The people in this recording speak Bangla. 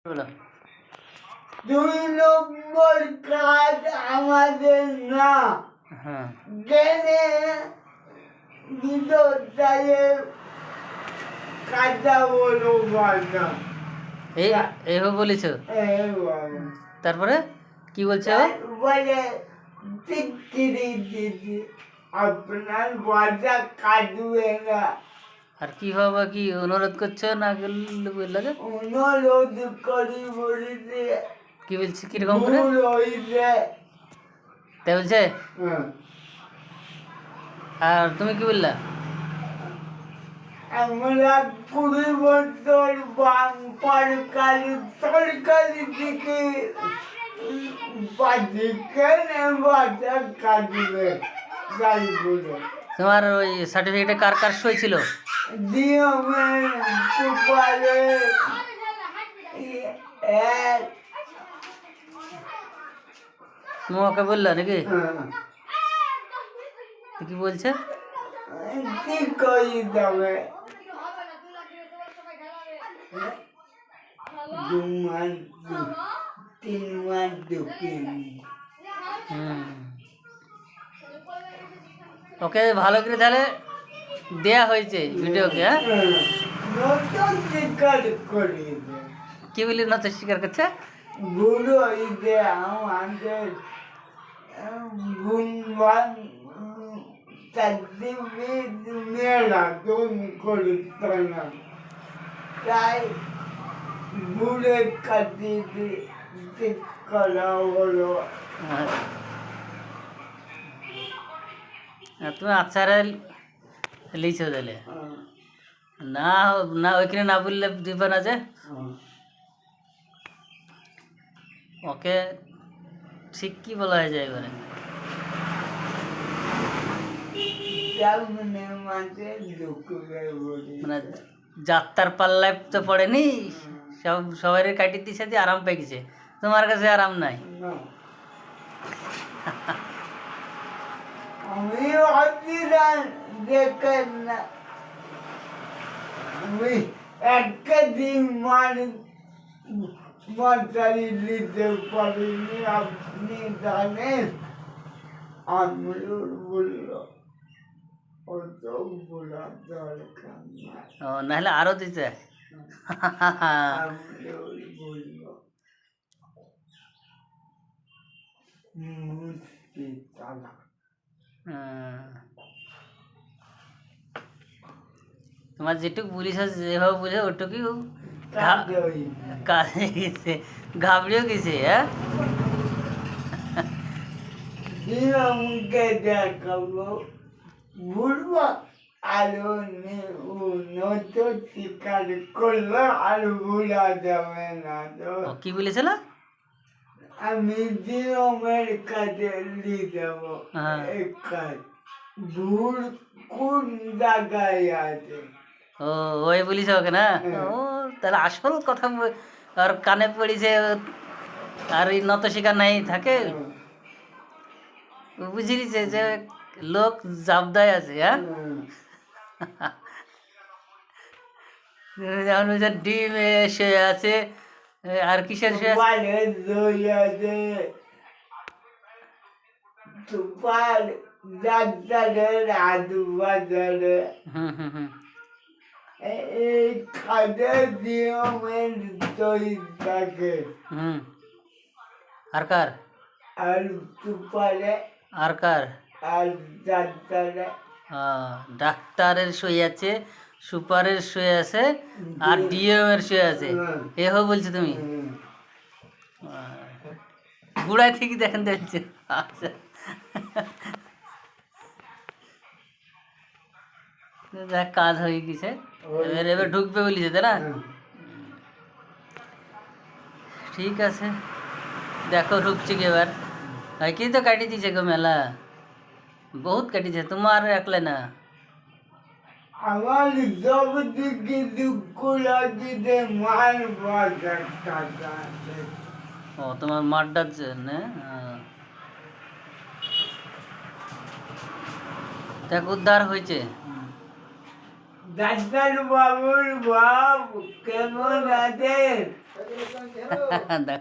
বলো। 2 নম্বর কাজ আমাদের না হ্যাঁ জেনে বিদ্যালয়ের কাজটা বলো বানা এইভাবে বলেছ। তারপরে কি বলছে ও? বলে স্বীকৃতি দিদি আপনার বাজা কাটবে না। আর কিভাবে কি অনুরোধ করছো না লাগে? অনুরোধ করি বলিতে কি বলছি কিরকম করে ভুল হইছে। তাই বলছে। আর তুমি কি বললা? আমরা 20 বছর বামপারকালী সরকারি থেকে কেনে বাজা কাটবে যাই বলে তোমার ওই সার্টিফিকেটে কার কার সই ছিল? ডিএমের সুপারে তুমি ওকে বললা নাকি? কি বলছে? কি করি তবে 2 মাস 3 মাস ঢুকিনি। ওকে ভালো করে তাহলে দেয়া হয়েছে ভিডিওকে। হ্যাঁ নতুন স্বীকার করি কি বলি না তো স্বীকার করছে? ভুল হইছে আমাদের গুণবান সার্টিফিকেট মেলা তুমি করিত না তাই ভুলের কাছে ঠিক করা হলো। তুমি আচ্ছারে লিখছো তাহলে না না ওইখানে না বললে দিবে না যে ওকে ঠিক কি বলা হয়ে যায় এবারে? মানে যাত্রার পাল্লায় তো পড়েনি, সবাই কাটিয়ে দিছে যে আরাম পেয়ে গেছে, তোমার কাছে আরাম নাই। আমি দেখেন না আমি একটা দিন মশারি নিতে পারিনি। আপনি জানেন আমরুল বলল অত বলা দরকার না। ও নাহলে আরো দিতে। আমরুল বলল মুস্তি তালা। তোমার যেটুকু বলিস যেভাবে বুঝে ওটুকুই কাজে গেছে, ঘাবড়িও গেছে। হ্যাঁ আমাকে দেখাবো ভুলবো আরো নতুন স্বীকার করলো আর ভুলা যাবে না। তো কি বলেছিল? আমি নিয়মের কাজে নিয়ে যাবো এই কাজ ভুল কোন জায়গায় আছে। ও ওই বলিস ওকে না? ও তাহলে আসল কথা আর কানে পড়িছে আর এই নত শিকার নাই থাকে, বুঝলিছে যে লোক জাবদায় আছে। হ্যাঁ যেমন ডিম শুয়ে আছে আর কিসের শুয়ে আছে? সুপার ডাক্তারের আদু বাজারে এই কাজের নিয়মের তৈরি থাকে। আর কার? আর সুপারে আর কার? আর ডাক্তারে ডাক্তারের সই আছে, সুপারের সই আছে আর ডিএম এর সই আছে। এহ বলছো তুমি? গুড়াই থেকে দেখেন দেখছে। আচ্ছা দেখ কাজ হয়ে গেছে, এবার ঢুকবে বলিছে তাই না? ঠিক আছে দেখো ঢুকছে কি এবার। কি তো কাটি দিছে গো মেলা, বহুত কাটিছে, তোমার একলে না। আমার সব দিকে দুঃখ লাগিতে মার বাজারটা। ও তোমার মারটার জন্য দেখ উদ্ধার হয়েছে। ডাক্তার বাবুর বাপ কেমন আছে? দেখ